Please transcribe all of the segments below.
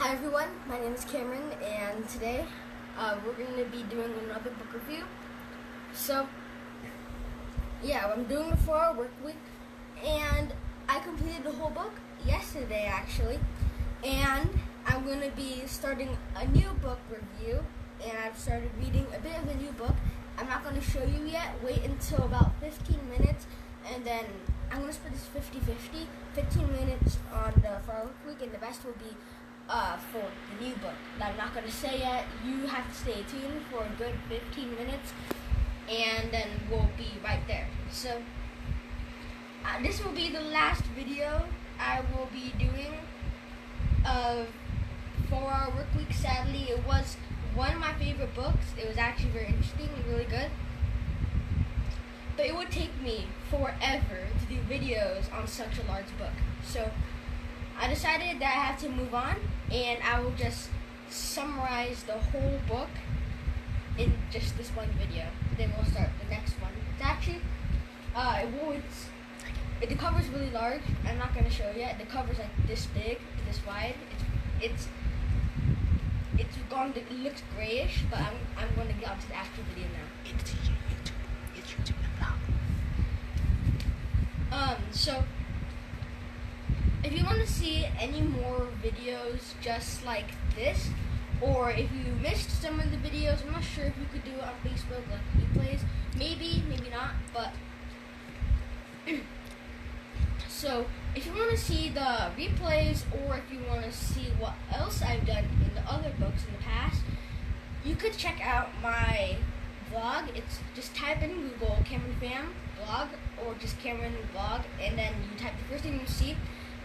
Hi everyone, my name is Cameron, and today we're going to be doing another book review. So, yeah, I'm doing the 4-hour work week, and I completed the whole book yesterday actually, and I'm going to be starting a new book review, and I've started reading a bit of the new book. I'm not going to show you yet, wait until about 15 minutes, and then I'm going to split this 50-50, 15 minutes on the 4-hour work week, and the rest will be for the new book that I'm not going to say yet. You have to stay tuned for a good 15 minutes, and then we'll be right there. So, this will be the last video I will be doing of 4-hour work week. Sadly, it was one of my favorite books. It was actually very interesting and really good. But it would take me forever to do videos on such a large book. So, I decided that I have to move on, and I will just summarize the whole book in just this one video. Then we'll start the next one. It's actually, the cover's really large. I'm not gonna show yet. The cover's like this big, this wide. It looks grayish, but I'm going to get onto the actual video now. It's YouTube now. So, if you want to see any more videos just like this, or if you missed some of the videos, I'm not sure if you could do it on Facebook, like replays. Maybe not, but so if you want to see the replays, or if you want to see what else I've done in the other books in the past, you could check out my vlog. It's just type in Google Kameron Pham blog, or just Kameron blog, and then you type the first thing you see,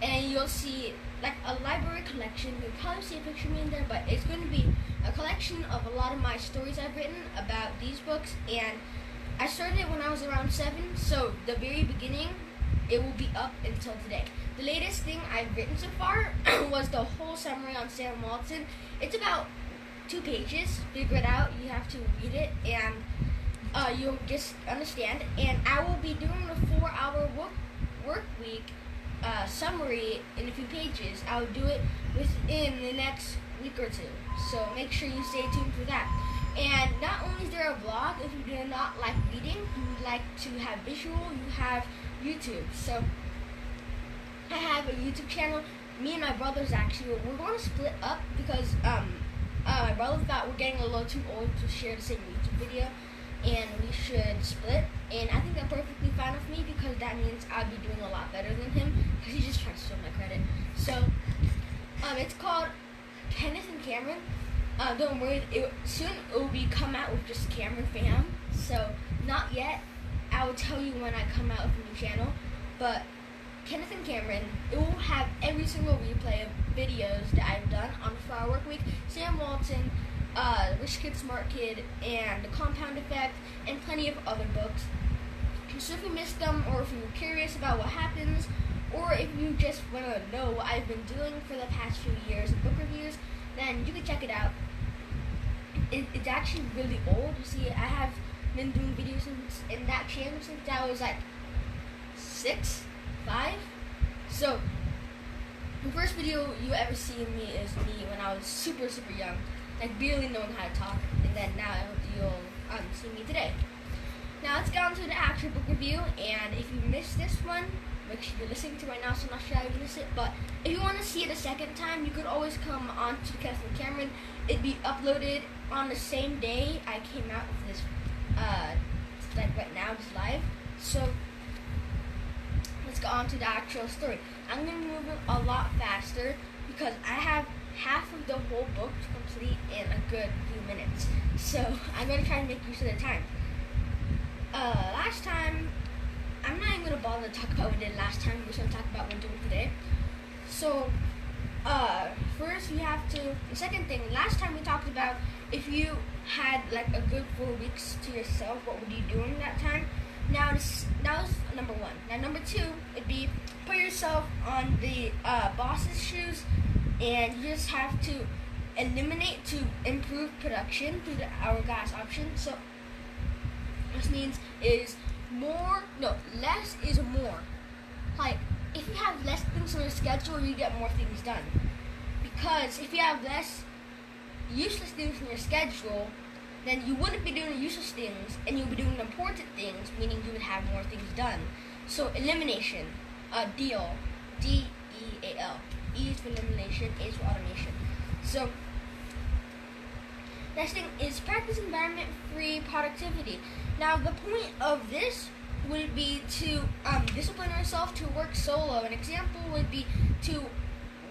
and you'll see like a library collection. You'll probably see a picture of me in there, but it's going to be a collection of a lot of my stories I've written about these books. And I started it when I was around 7, so the very beginning, it will be up until today. The latest thing I've written so far was the whole summary on Sam Walton. It's about 2 pages. Figure it out. You have to read it, and you'll just understand. And I will be doing the 4-hour work week summary in a few pages. I'll do it within the next week or 2. So make sure you stay tuned for that. And not only is there a blog, if you do not like reading, you like to have visual, you have YouTube. So I have a YouTube channel. Me and my brothers actually, we're going to split up because my brother thought we're getting a little too old to share the same YouTube video, and we should split. And I think that's perfectly fine with me, because that means I'll be doing a lot better than him, because he's just trying to steal my credit. So it's called Kenneth and Cameron. Don't worry, soon it will be come out with just Kameron Pham. So not yet. I will tell you when I come out with a new channel. But Kenneth and Cameron, it will have every single replay of videos that I've done on 4-hour work week, Sam Walton, Rich Kid, Smart Kid, and The Compound Effect, and plenty of other books. So if you missed them, or if you're curious about what happens, or if you just want to know what I've been doing for the past few years of book reviews, then you can check it out. It's actually really old. You see, I have been doing videos in that channel since I was like 6, 5. So the first video you ever see of me is me when I was super young, like barely knowing how to talk, and then now I hope you'll see me today. Now let's get on to the actual book review, and if you missed this one, make sure you're listening to right now, so I'm not sure how you miss it, but if you want to see it a second time, you could always come on to Kenneth and Cameron. It'd be uploaded on the same day I came out with this, like right now, just live. So let's go on to the actual story. I'm going to move it a lot faster, because I have half of the whole book to complete in a good few minutes. So I'm going to try and make use of the time. Last time, I'm not even going to bother to talk about what we did last time. We're just going to talk about what we're doing today. So, first we have to, the second thing, last time we talked about if you had like a good 4 weeks to yourself, what would you do in that time? Now, that was number 1. Now, number 2 would be put yourself on the boss's shoes, and you just have to eliminate to improve production through the hourglass option. So, this means less is more. Like, if you have less things on your schedule, you get more things done. because if you have less useless things in your schedule, then you wouldn't be doing the useless things, and you'll be doing the important things, meaning you would have more things done. So elimination, deal, DEAL. E is for elimination, A is for automation. So next thing is practice environment-free productivity. Now the point of this would be to discipline yourself to work solo. An example would be to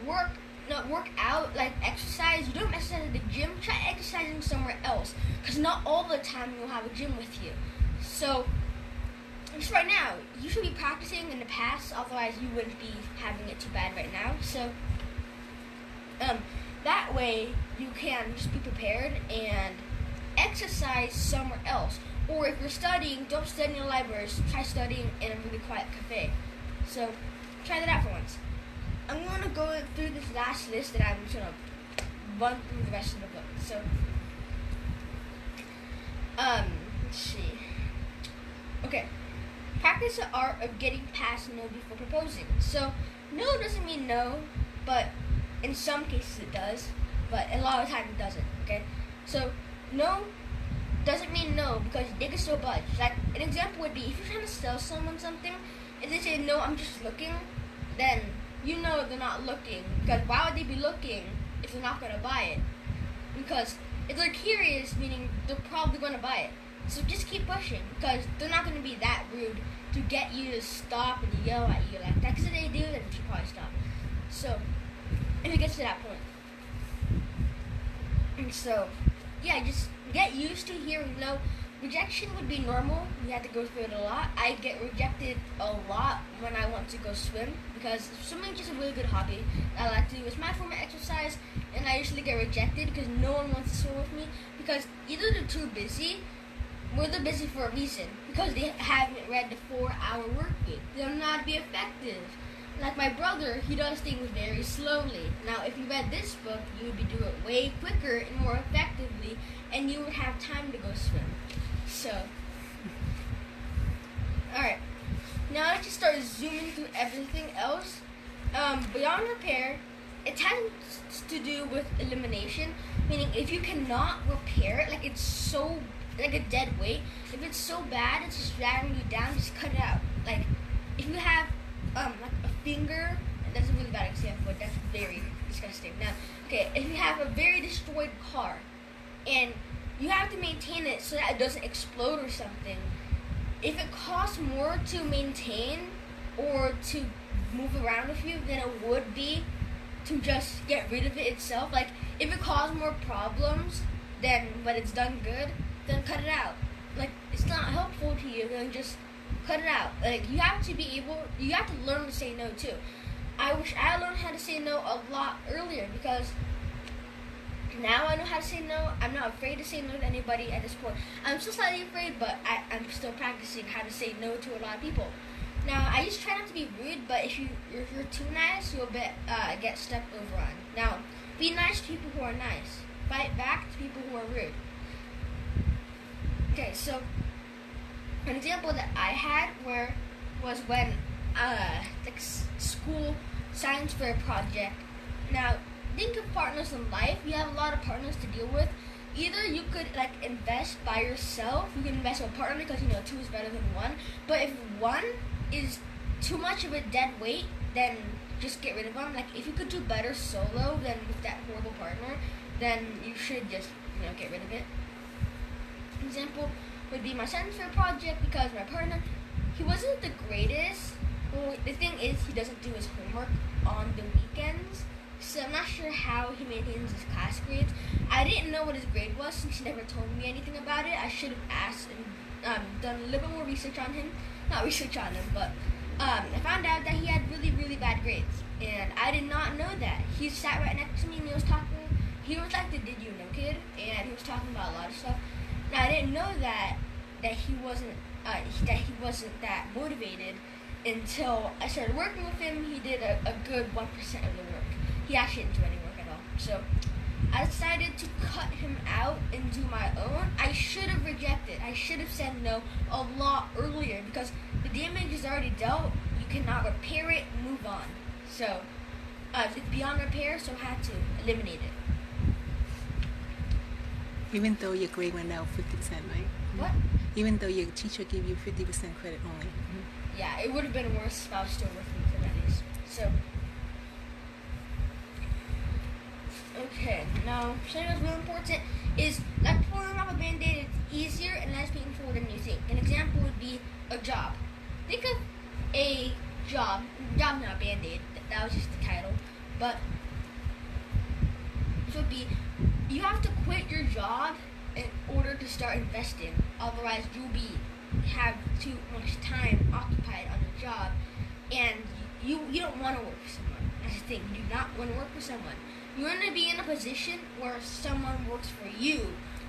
work out, like exercise. You don't exercise at the gym, try exercising somewhere else, because not all the time you'll have a gym with you. So just right now, you should be practicing in the past, otherwise you wouldn't be having it too bad right now. So that way you can just be prepared and exercise somewhere else. Or if you're studying, don't study in the libraries, try studying in a really quiet cafe. So try that out for once. I'm going to go through this last list and I'm just going to run through the rest of the book. So, let's see. Okay. Practice the art of getting past no before proposing. So, no doesn't mean no, but in some cases it does, but a lot of times it doesn't, okay? So, no doesn't mean no because they can still budge. Like, an example would be if you're trying to sell someone something, if they say, no, I'm just looking, then you know they're not looking, because why would they be looking if they're not going to buy it? Because if they're curious, meaning they're probably going to buy it. So just keep pushing, because they're not going to be that rude to get you to stop and yell at you like that. Because if they do, then you should probably stop. So, if it gets to that point. And so, yeah, just get used to hearing no. Rejection would be normal. You have to go through it a lot. I get rejected a lot when I want to go swim, because swimming is just a really good hobby that I like to do. It's my form of exercise, and I usually get rejected because no one wants to swim with me, because either they're too busy, or they're busy for a reason, because they haven't read the 4-hour workbook. They'll not be effective. Like my brother, he does things very slowly. Now, if you read this book, you would be doing it way quicker and more effectively, and you would have time to go swim. So, alright, now let's just start zooming through everything else. Beyond repair, it has to do with elimination, meaning if you cannot repair it, like it's so, like a dead weight, if it's so bad, it's just dragging you down, just cut it out. Like, if you have, like a finger, that's a really bad example, but that's very disgusting. Now, okay, if you have a very destroyed car, and you have to maintain it so that it doesn't explode or something. If it costs more to maintain or to move around with you than it would be to just get rid of it itself, like if it causes more problems but it's done good, then cut it out. Like, it's not helpful to you, then just cut it out. Like, you have to learn to say no too. I wish I learned how to say no a lot earlier, because now I know how to say no. I'm not afraid to say no to anybody at this point. I'm still slightly afraid, but I'm still practicing how to say no to a lot of people. Now, I just try not to be rude, but if you're too nice, you'll get stepped over on. Now, be nice to people who are nice. Fight back to people who are rude. Okay, so an example that I had was when like school science fair project. Now, think of partners in life. You have a lot of partners to deal with. Either you could like invest by yourself. You can invest with a partner because 2 is better than 1. But if 1 is too much of a dead weight, then just get rid of them. Like, if you could do better solo than with that horrible partner, then you should just get rid of it. Example would be my science fair project, because my partner, he wasn't the greatest. Well, the thing is, he doesn't do his homework on the weekends. So I'm not sure how he maintains his class grades. I didn't know what his grade was since he never told me anything about it. I should have asked and done a little bit more research on him. Not research on him, but I found out that he had really, really bad grades. And I did not know that. He sat right next to me and he was talking. He was like the Did You Know kid, and he was talking about a lot of stuff. Now, I didn't know that he wasn't that motivated until I started working with him. He did a good 1% of the work. He actually didn't do any work at all. So I decided to cut him out and do my own. I should have rejected. I should have said no a lot earlier, because the damage is already dealt. You cannot repair it and move on. So It's beyond repair, so I had to eliminate it. Even though your grade went down 50%, right? What? Even though your teacher gave you 50% credit only. Yeah, it would have been worse if I was still working for Denny's. So, okay, now something that's really important is like pulling off a band-aid. It's easier and less painful than you think. An example would be a job. Think of a job. Job's not a band-aid. That was just the title. But it would be you have to quit your job in order to start investing. Otherwise, you'll have too much time occupied on your job, and you don't want to work for someone. That's the thing. You do not want to work for someone. You want to be in a position where someone works for you,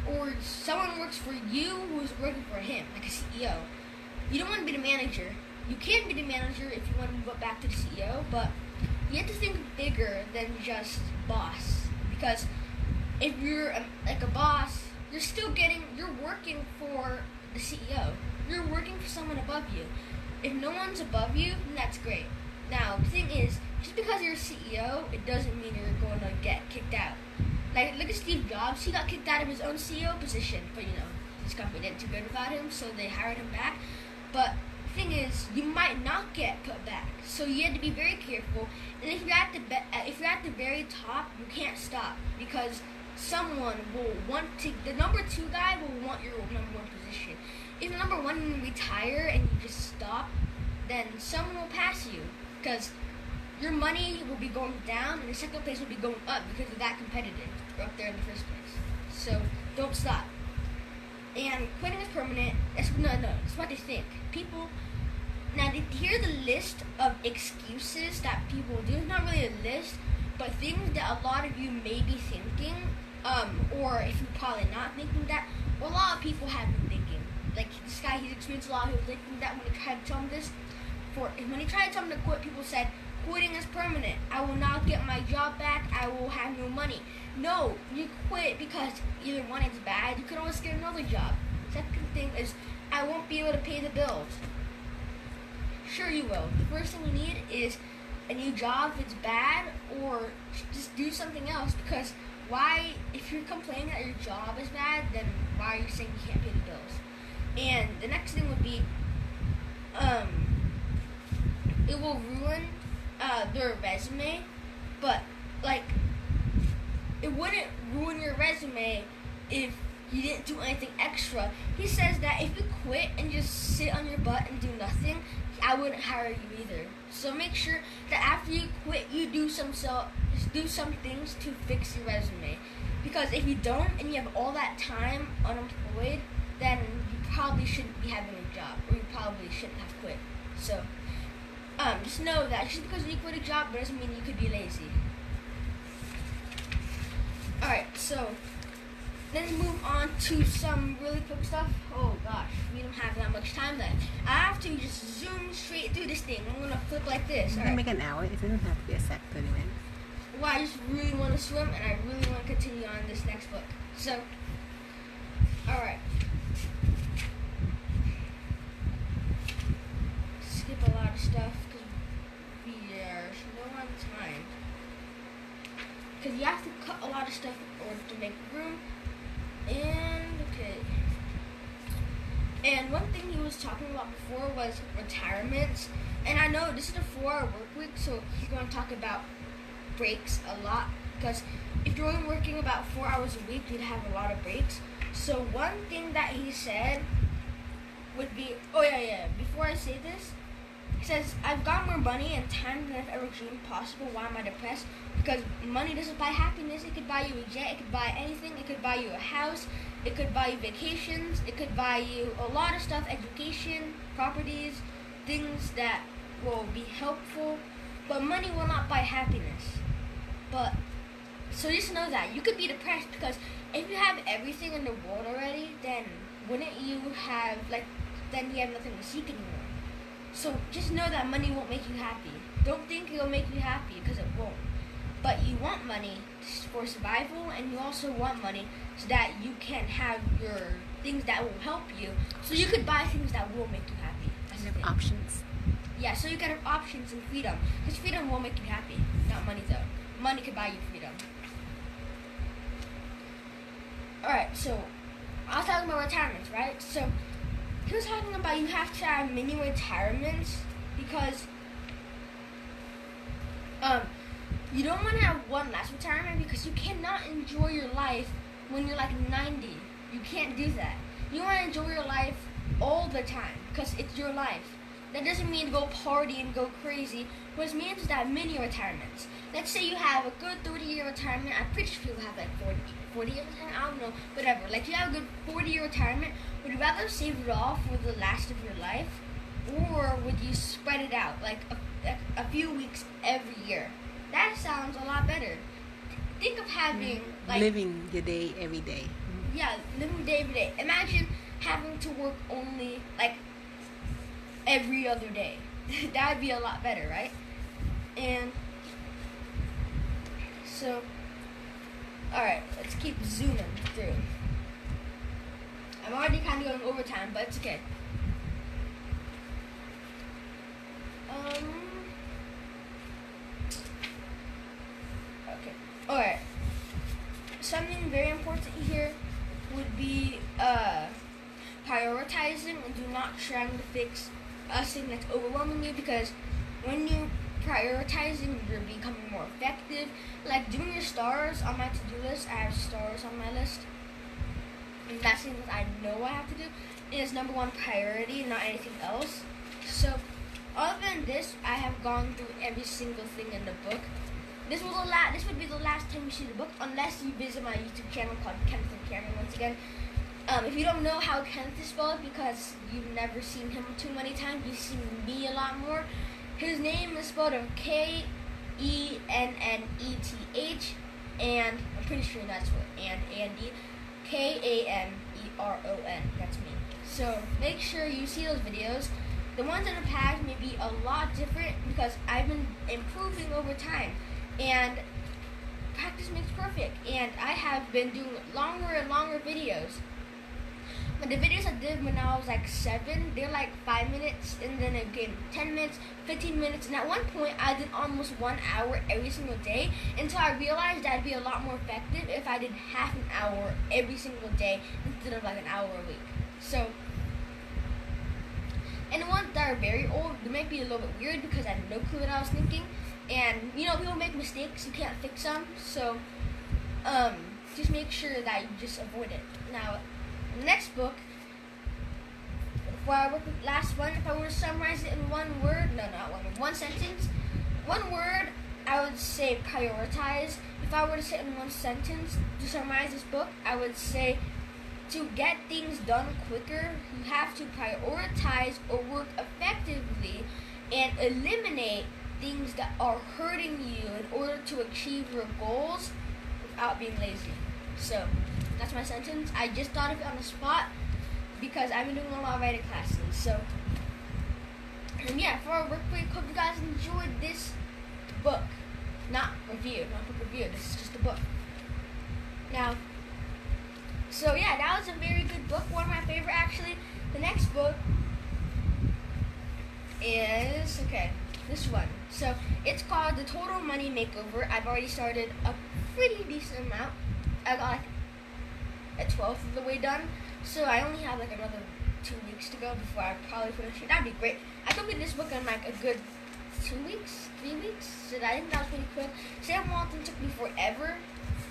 or someone works for you who's working for him, like a CEO. You don't want to be the manager. You can be the manager if you want to go back to the CEO, but you have to think bigger than just boss. Because if you're like a boss, you're working for the CEO. You're working for someone above you. If no one's above you, then that's great. Now, the thing is, just because you're a CEO, it doesn't mean you're going to get kicked out. Like, look at Steve Jobs. He got kicked out of his own CEO position, but his company didn't do good without him, so they hired him back. But the thing is, you might not get put back, so you have to be very careful. And if you're at the very top, you can't stop, because someone will want to. The number 2 guy will want your number 1 position. If the number 1 retire and you just stop, then someone will pass you, because your money will be going down and the second place will be going up because you're that competitive. You're up there in the first place. So don't stop. And quitting is permanent. It's what they think. People, now here's the list of excuses that people do. It's not really a list, but things that a lot of you may be thinking, or if you're probably not thinking that, well, a lot of people have been thinking. Like this guy, he's experienced a lot of people thinking that when he tried to tell him this. When he tried to tell him to quit, people said, quitting is permanent. I will not get my job back. I will have no money. No, you quit because either one, it's bad. You could always get another job. Second thing is, I won't be able to pay the bills. Sure you will. The first thing you need is a new job if it's bad, or just do something else, because if you're complaining that your job is bad, then why are you saying you can't pay the bills? And the next thing would be, it will ruin their resume, but it wouldn't ruin your resume if you didn't do anything extra. He says that if you quit and just sit on your butt and do nothing, I wouldn't hire you either. So make sure that after you quit, you do some things to fix your resume. Because if you don't and you have all that time unemployed, then you probably shouldn't be having a job, or you probably shouldn't have quit. So just know that just because you quit a job doesn't mean you could be lazy. Alright, so let's move on to some really quick stuff. Oh gosh, we don't have that much time left. I have to just zoom straight through this thing. I'm going to flip like this. You can make an hour. It doesn't have to be a set 30 minutes. Well, I just really want to swim, and I really want to continue on this next book. So, alright. Skip a lot of stuff because there's no on time. Because you have to cut a lot of stuff in order to make room. And, okay. And one thing he was talking about before was retirements. And I know this is a 4-hour work week, so he's going to talk about breaks a lot. Because if you're only working about 4 hours a week, you'd have a lot of breaks. So one thing that he said would be, before I say this, he says, I've got more money and time than I've ever dreamed possible. Why am I depressed? Because money doesn't buy happiness. It could buy you a jet. It could buy anything. It could buy you a house. It could buy you vacations. It could buy you a lot of stuff, education, properties, things that will be helpful. But money will not buy happiness. So just know that. You could be depressed because if you have everything in the world already, then wouldn't you have, then you have nothing to seek anymore. So just know that money won't make you happy. Don't think it'll make you happy, because it won't. But you want money for survival, and you also want money so that you can have your things that will help you. So you could buy things that will make you happy. That's the thing. Options. Yeah, so you can have options and freedom. Because freedom won't make you happy. Not money though. Money can buy you freedom. Alright, so I was talking about retirements, right? So he was talking about you have to have mini retirements because you don't want to have one last retirement because you cannot enjoy your life when you're like 90. You can't do that. You want to enjoy your life all the time because it's your life. That doesn't mean to go party and go crazy. What it means is that mini retirements. Let's say you have a good 30-year retirement. I'm pretty sure people have like 40-year retirement. I don't know, whatever. Like you have a good 40-year retirement. Would you rather save it all for the last of your life, or would you spread it out like a few weeks every year? That sounds a lot better. Think of having like living your day every day. Yeah, living day every day. Imagine having to work only like every other day. That would be a lot better, right? And so, alright, let's keep zooming through. I'm already kind of going overtime, but it's okay. Okay. Alright. Something very important here would be prioritizing and do not trying to fix a thing that's overwhelming you, because when you're prioritizing, you're becoming more effective. Like doing your stars on my to-do list, I have stars on my list. And that's things that I know I have to do. It is number one priority, not anything else. So, other than this, I have gone through every single thing in the book. This would be the last time you see the book, unless you visit my YouTube channel called Kenneth and Kameron once again. If you don't know how Kenneth is spelled because you've never seen him too many times, you've seen me a lot more. His name is spelled Kenneth, and I'm pretty sure that's what and Kameron. That's me. So make sure you see those videos. The ones in the past may be a lot different because I've been improving over time, and practice makes perfect. And I have been doing longer and longer videos. But the videos I did when I was like 7, they're like 5 minutes, and then again 10 minutes, 15 minutes, and at one point I did almost 1 hour every single day, until I realized that'd be a lot more effective if I did half an hour every single day instead of like an hour a week. So, and the ones that are very old, they might be a little bit weird because I had no clue what I was thinking, and you know, people make mistakes, you can't fix them, so just make sure that you just avoid it. Now, the next book, before I work with the last one, if I were to summarize it in one word, one sentence, one word, I would say prioritize. If I were to say it in one sentence to summarize this book, I would say to get things done quicker, you have to prioritize or work effectively and eliminate things that are hurting you in order to achieve your goals without being lazy. So, that's my sentence. I just thought of it on the spot because I've been doing a lot of writing classes. So, and yeah, for our work week, hope you guys enjoyed this book. Not book review. This is just a book. Now, so yeah, that was a very good book. One of my favorite, actually. The next book is, this one. So, it's called The Total Money Makeover. I've already started a pretty decent amount. I got like a 12th of the way done, so I only have like another 2 weeks to go before I probably finish it. That'd be great. I completed this book in like a good 2 weeks, 3 weeks, so I think that was pretty quick. Sam Walton took me forever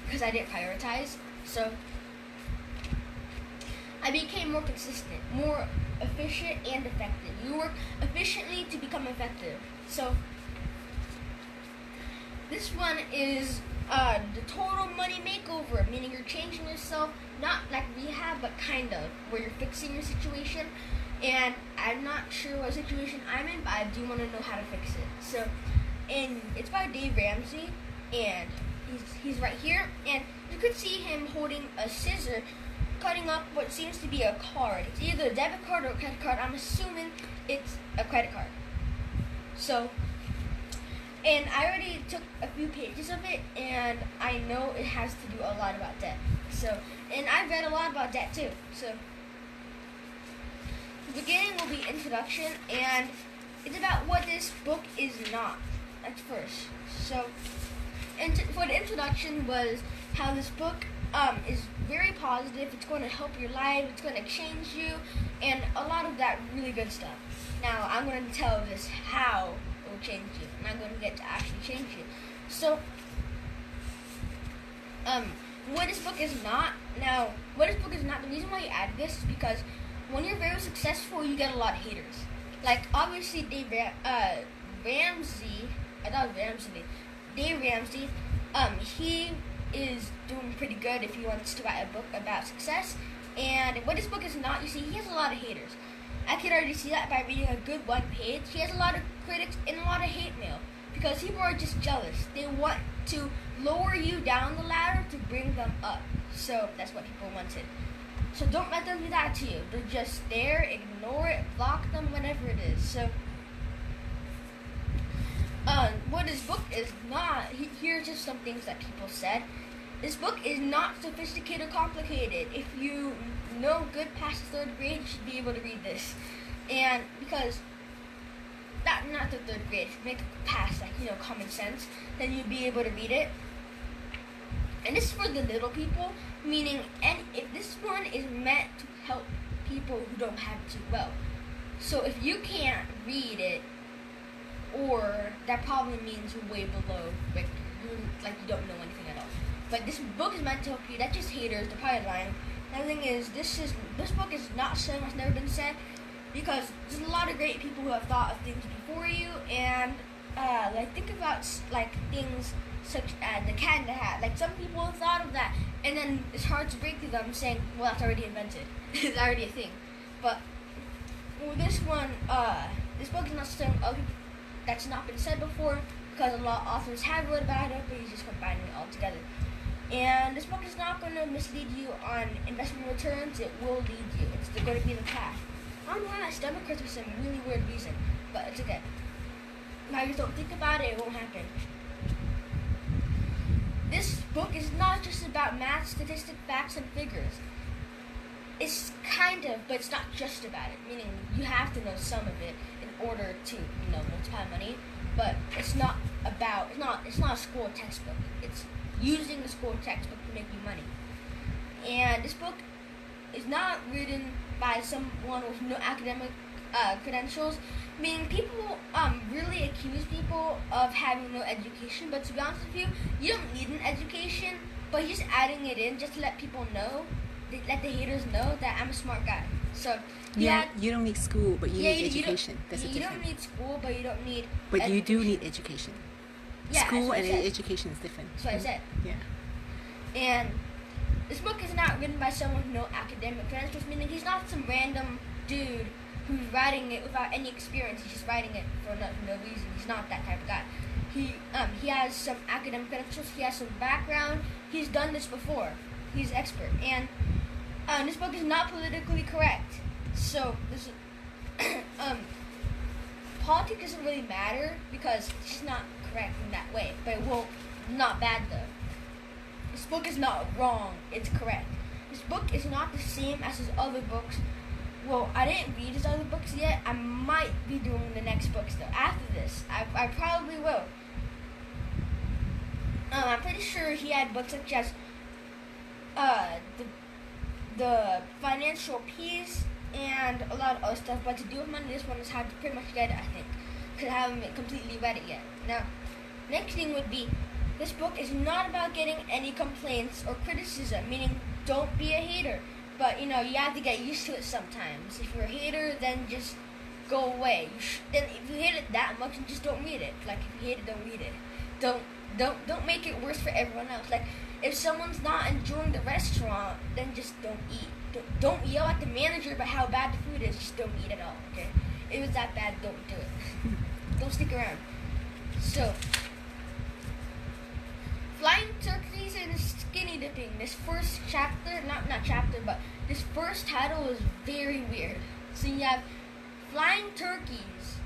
because I didn't prioritize, so I became more consistent, more efficient and effective. You work efficiently to become effective. So this one is the Total Money Makeover, meaning you're changing yourself, not like rehab, but kind of, where you're fixing your situation. And I'm not sure what situation I'm in, but I do want to know how to fix it. So, and it's by Dave Ramsey, and he's right here, and you could see him holding a scissor, cutting up what seems to be a card. It's either a debit card or a credit card. I'm assuming it's a credit card. So, and I already took a few pages of it, and I know it has to do a lot about debt. So, and I've read a lot about debt too. So, the beginning will be introduction, and it's about what this book is not. That's first. So, for the introduction was how this book is very positive. It's going to help your life. It's going to change you, and a lot of that really good stuff. Now, I'm going to tell this how it will change you, and I'm going to get to actually change you. So, what this book is not. Now, what this book is not, the reason why you added this is because when you're very successful, you get a lot of haters. Like, obviously, Dave Ramsey, he is doing pretty good if he wants to write a book about success. And what this book is not, you see, he has a lot of haters. I could already see that by reading a good one page. He has a lot of critics and a lot of hate mail because people are just jealous. They want to lower you down the ladder to bring them up. So that's what people wanted. So don't let them do that to you. They're just there, ignore it, block them, whatever it is. So, what this book is not, here's just some things that people said. This book is not sophisticated or complicated. If you know good past the 3rd grade, you should be able to read this. And because, not the 3rd grade, make it past, common sense, then you'd be able to read it. And this is for the little people, meaning, and if this one is meant to help people who don't have it too well. So if you can't read it, or that probably means you're way below Victor, you don't know anything at all. But this book is meant to help you. That's just haters. They're probably lying. Another thing is, this book is not saying what's never been said, because there's a lot of great people who have thought of things before you, and think about things such as the cat in the hat. Like, some people have thought of that, and then it's hard to break through them saying, well, that's already invented. It's already a thing. But this one, this book is not saying that's not been said before, because a lot of authors have wrote about it, but he's just combining it all together. And this book is not going to mislead you on investment returns. It will lead you. It's going to be the path. I don't know why my stomach hurts for some really weird reason, but it's okay. Now, you don't think about it, it won't happen. This book is not just about math, statistics, facts, and figures. It's kind of, but it's not just about it. Meaning, you have to know some of it in order to, multiply money. But it's not a school textbook. It's using the school textbook to make you money. And this book is not written by someone with no academic credentials. Meaning, people really accuse people of having no education, but to be honest with you, you don't need an education, but he's just adding it in just to let people know, let the haters know that I'm a smart guy. So you don't need school, but you need education. That's the difference. You don't need school, but you don't need But education. you do need education. Yeah, school and education is different. That's what I said. Yeah. And this book is not written by someone with no academic credentials, meaning he's not some random dude who's writing it without any experience. He's just writing it for no reason. He's not that type of guy. He has some academic credentials. He has some background. He's done this before. He's expert. And this book is not politically correct. So this politics doesn't really matter because it's just not correct in that way. But it will not bad though. This book is not wrong. It's correct. This book is not the same as his other books. Well, I didn't read his other books yet. I might be doing the next books though. After this, I probably will. I'm pretty sure he had books such as the financial piece and a lot of other stuff. But to do with money, this one is hard to pretty much get it, I think, because I haven't completely read it yet. Now, next thing would be, this book is not about getting any complaints or criticism, meaning don't be a hater. But, you have to get used to it sometimes. If you're a hater, then just go away. Then if you hate it that much, then just don't read it. Like, if you hate it, don't read it. Don't make it worse for everyone else. Like, if someone's not enjoying the restaurant, then just don't eat. Don't yell at the manager about how bad the food is. Just don't eat at all, okay? If it was that bad, don't do it. Don't stick around. So, flying turkeys and skinny dipping. This first chapter, not chapter, but this first title is very weird. So you have flying turkeys.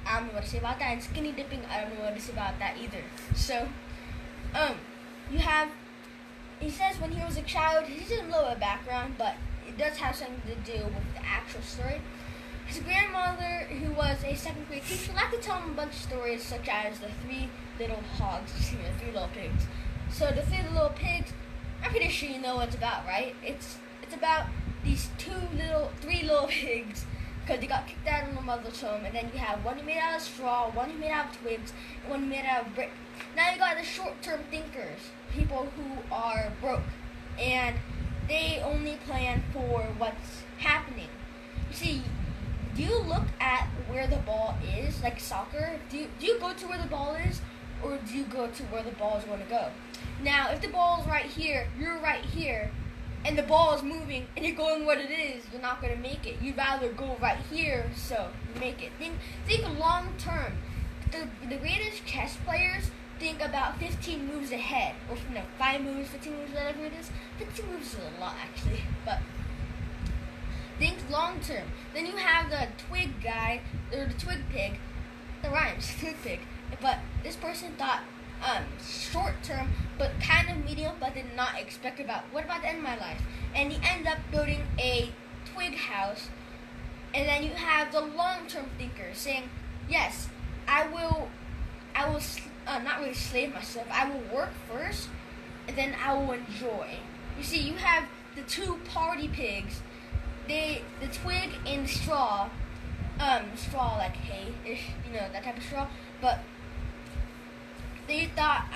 I don't know what to say about that. And skinny dipping, I don't know what to say about that either. So, you have, he says when he was a child, he has a little bit of background, but it does have something to do with the actual story. His grandmother, who was a second grade teacher, liked to tell him a bunch of stories, such as the three little hogs, the three little pigs. So the three little pigs, I'm pretty sure you know what it's about, right? It's about these three little pigs, because they got kicked out of their mother's home, and then you have one made out of straw, one made out of twigs, and one made out of brick. Now you got the short-term thinkers, people who are broke, and they only plan for what's happening. You see, do you look at where the ball is, like soccer? Do you go to where the ball is, or do you go to where the ball is going to go? Now, if the ball is right here, you're right here, and the ball is moving, and you're going what it is, you're not going to make it. You'd rather go right here, so you make it. Think long term. The greatest chess players think about 15 moves ahead, or 5 moves, 15 moves, whatever it is. 15 moves is a lot, actually, but think long term. Then you have the twig guy, or the twig pig. It rhymes, twig pig. But this person thought short term, but kind of medium, but did not expect about what about the end of my life. And he ended up building a twig house. And then you have the long term thinker saying, yes, I will not really slave myself. I will work first, and then I will enjoy. You see, you have the two party pigs. The twig and straw like hay-ish, that type of straw. But they thought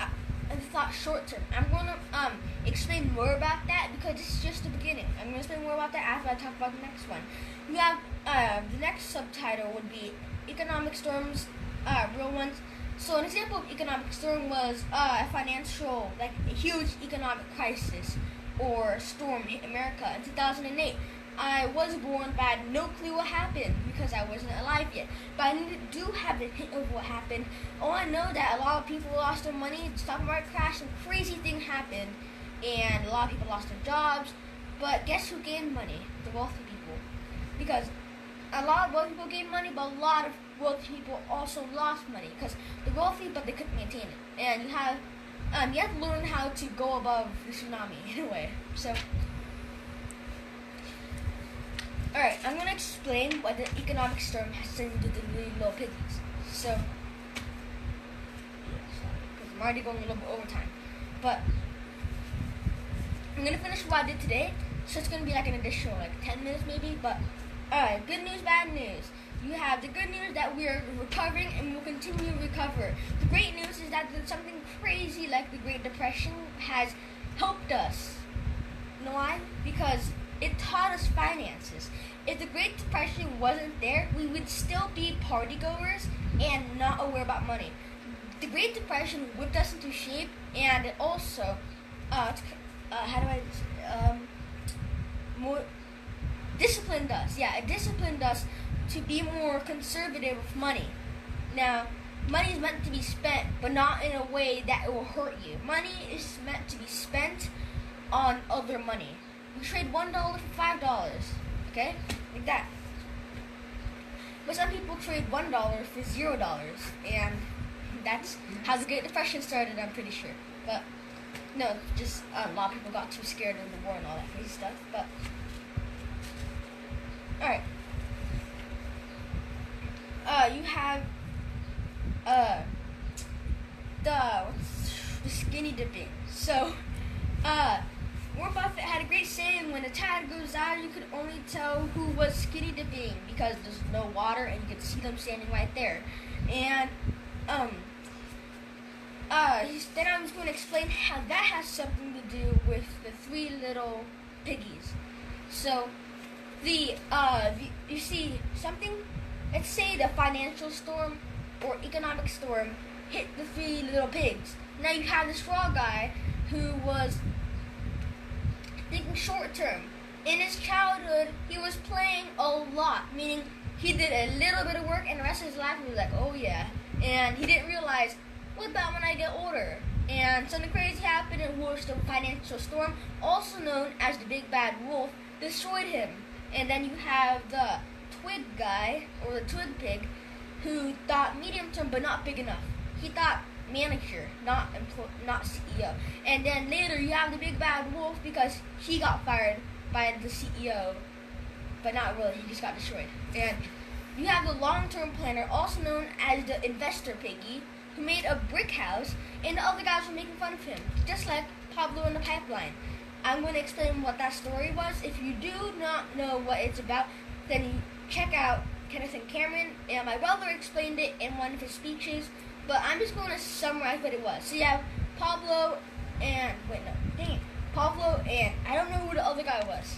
short term. I'm gonna explain more about that because this is just the beginning. I'm gonna explain more about that after I talk about the next one. We have the next subtitle would be economic storms, real ones. So an example of economic storm was a financial, like a huge economic crisis or storm hit America in 2008. I was born, but I had no clue what happened because I wasn't alive yet. But I do have a hint of what happened. Oh, I know that a lot of people lost their money, the stock market crashed, and crazy thing happened, and a lot of people lost their jobs. But guess who gained money? The wealthy people. Because a lot of wealthy people gained money, but a lot of wealthy people also lost money because they're wealthy, but they couldn't maintain it. And you have to learn how to go above the tsunami in a way. So. Alright, I'm going to explain what the economic storm has to do with the little piggies. So, because I'm already going a little bit over time. But, I'm going to finish what I did today. So it's going to be like an additional 10 minutes maybe. But, alright, good news, bad news. You have the good news that we are recovering and we will continue to recover. The great news is that something crazy like the Great Depression has helped us. You know why? Because it taught us finances. If the Great Depression wasn't there, we would still be party goers and not aware about money. The Great Depression whipped us into shape, and it also, more disciplined us. Yeah, it disciplined us to be more conservative with money. Now, money is meant to be spent, but not in a way that it will hurt you. Money is meant to be spent on other money. We trade $1 for $5, okay? Like that. But some people trade $1 for $0, and that's how the Great Depression started, I'm pretty sure. But, no, just a lot of people got too scared of the war and all that crazy stuff, but, alright. You have, the skinny dipping. So, Warren Buffett had a great saying, when the tide goes out, you could only tell who was skinny dipping because there's no water and you could see them standing right there. And, then I'm just going to explain how that has something to do with the three little piggies. So, you see something, let's say the financial storm or economic storm hit the three little pigs. Now you have the straw guy who was thinking short term. In his childhood, he was playing a lot, meaning he did a little bit of work and the rest of his life he was like, oh yeah. And he didn't realize, what about when I get older? And something crazy happened in which the financial storm, also known as the Big Bad Wolf, destroyed him. And then you have the twig guy, or the twig pig, who thought medium term but not big enough. He thought manager, not CEO. And then later you have the Big Bad Wolf because he got fired by the CEO, but not really, he just got destroyed. And you have the long-term planner, also known as the investor piggy, who made a brick house, and the other guys were making fun of him, just like Pablo in the pipeline. I'm going to explain what that story was. If you do not know what it's about, then you check out Kenneth and Kameron, and my brother explained it in one of his speeches, but I'm just going to summarize what it was. So you have Pablo and, Pablo and, I don't know who the other guy was.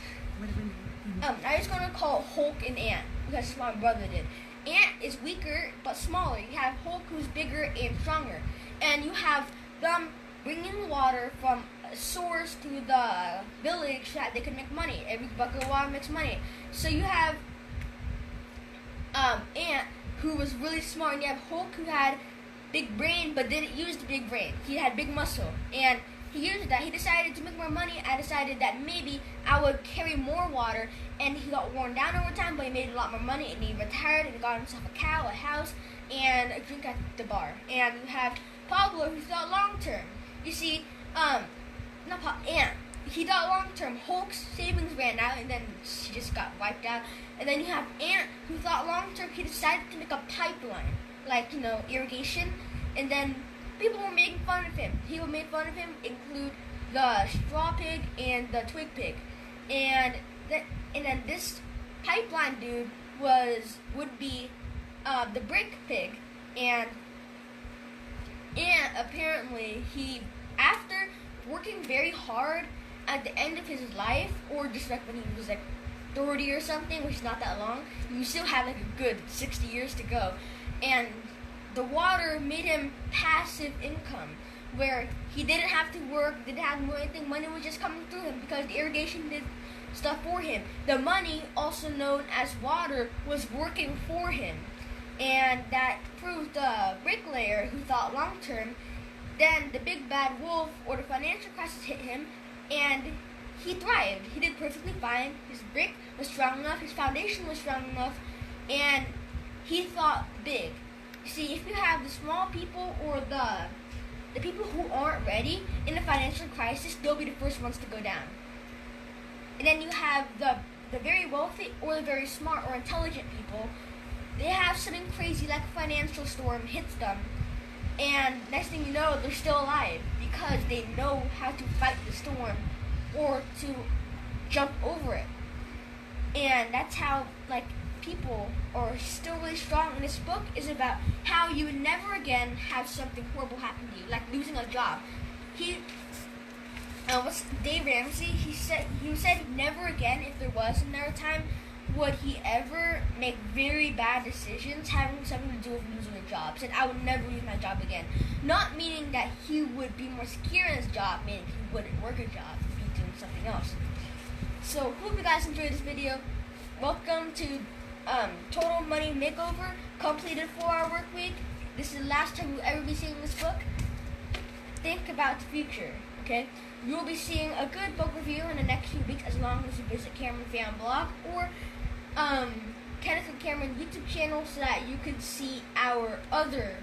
I'm just going to call Hulk and Ant, because that's what my brother did. Ant is weaker, but smaller. You have Hulk, who's bigger and stronger. And you have them bringing water from a source to the village so that they can make money. Every bucket of water makes money. So you have Ant, who was really smart, and you have Hulk, who had big brain but didn't use the big brain. He had big muscle, and he used that. He decided to make more money. I decided that maybe I would carry more water, and he got worn down over time, but he made a lot more money, and he retired and got himself a cow, a house, and a drink at the bar. And you have Pablo, who thought long term. You see, Ant, he thought long term. Hulk's savings ran out, and then she just got wiped out. And then you have Ant, who thought long term. He decided to make a pipeline, like, irrigation, and then people were making fun of him. People made fun of him, include the straw pig and the twig pig, and then this pipeline dude would be the brick pig, and apparently after working very hard at the end of his life, or just like when he was like 30 or something, which is not that long, you still have like a good 60 years to go, and the water made him passive income, where he didn't have to work, didn't have to do anything. Money was just coming through him because the irrigation did stuff for him. The money, also known as water, was working for him, and that proved the bricklayer who thought long term. Then the big bad wolf, or the financial crisis, hit him, and he thrived. He did perfectly fine. His brick was strong enough, his foundation was strong enough, and he thought big. You see, if you have the small people, or the people who aren't ready in a financial crisis, they'll be the first ones to go down. And then you have the very wealthy, or the very smart or intelligent people. They have something crazy like a financial storm hits them, and next thing you know, they're still alive because they know how to fight the storm or to jump over it. And that's how, people are still really strong. And this book is about how you would never again have something horrible happen to you, like losing a job. Dave Ramsey, he said never again, if there was another time, would he ever make very bad decisions having something to do with losing a job. Said, I would never lose my job again. Not meaning that he would be more secure in his job, meaning he wouldn't work a job, he'd be doing something else. So, hope you guys enjoyed this video. Welcome to Total Money Makeover, completed 4-hour work week. This is the last time you'll ever be seeing this book. Think about the future, okay? You'll be seeing a good book review in the next few weeks, as long as you visit Kameron Pham blog, or Kenneth and Kameron YouTube channel, so that you can see our other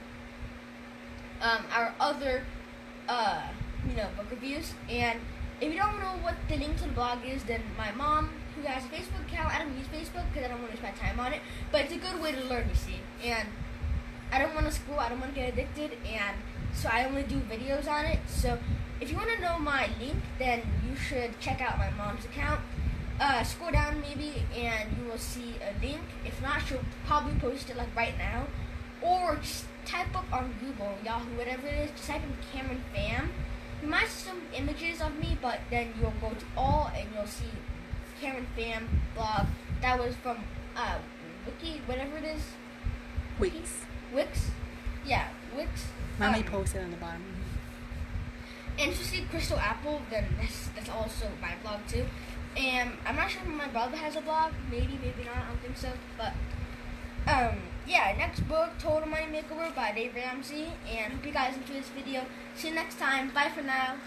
book reviews. And if you don't know what the link to the blog is, then my mom, who has a Facebook account, I don't use Facebook because I don't want to spend time on it, but it's a good way to learn, you see. And I don't want to scroll, I don't want to get addicted, and so I only do videos on it. So if you want to know my link, then you should check out my mom's account. Scroll down maybe, and you will see a link. If not, she'll probably post it like right now. Or just type up on Google, Yahoo, whatever it is, just type in Kameron Pham. You might see some images of me, but then you'll go to all, and you'll see Kameron Pham blog. That was from Wiki, whatever it is. Wix? Yeah, Wix. Mommy posted on the bottom. And if you see Crystal Apple, then that's also my blog too. And I'm not sure if my brother has a blog. Maybe, maybe not. I don't think so. But yeah, next book, Total Money Makeover by Dave Ramsey. And hope you guys enjoyed this video. See you next time. Bye for now.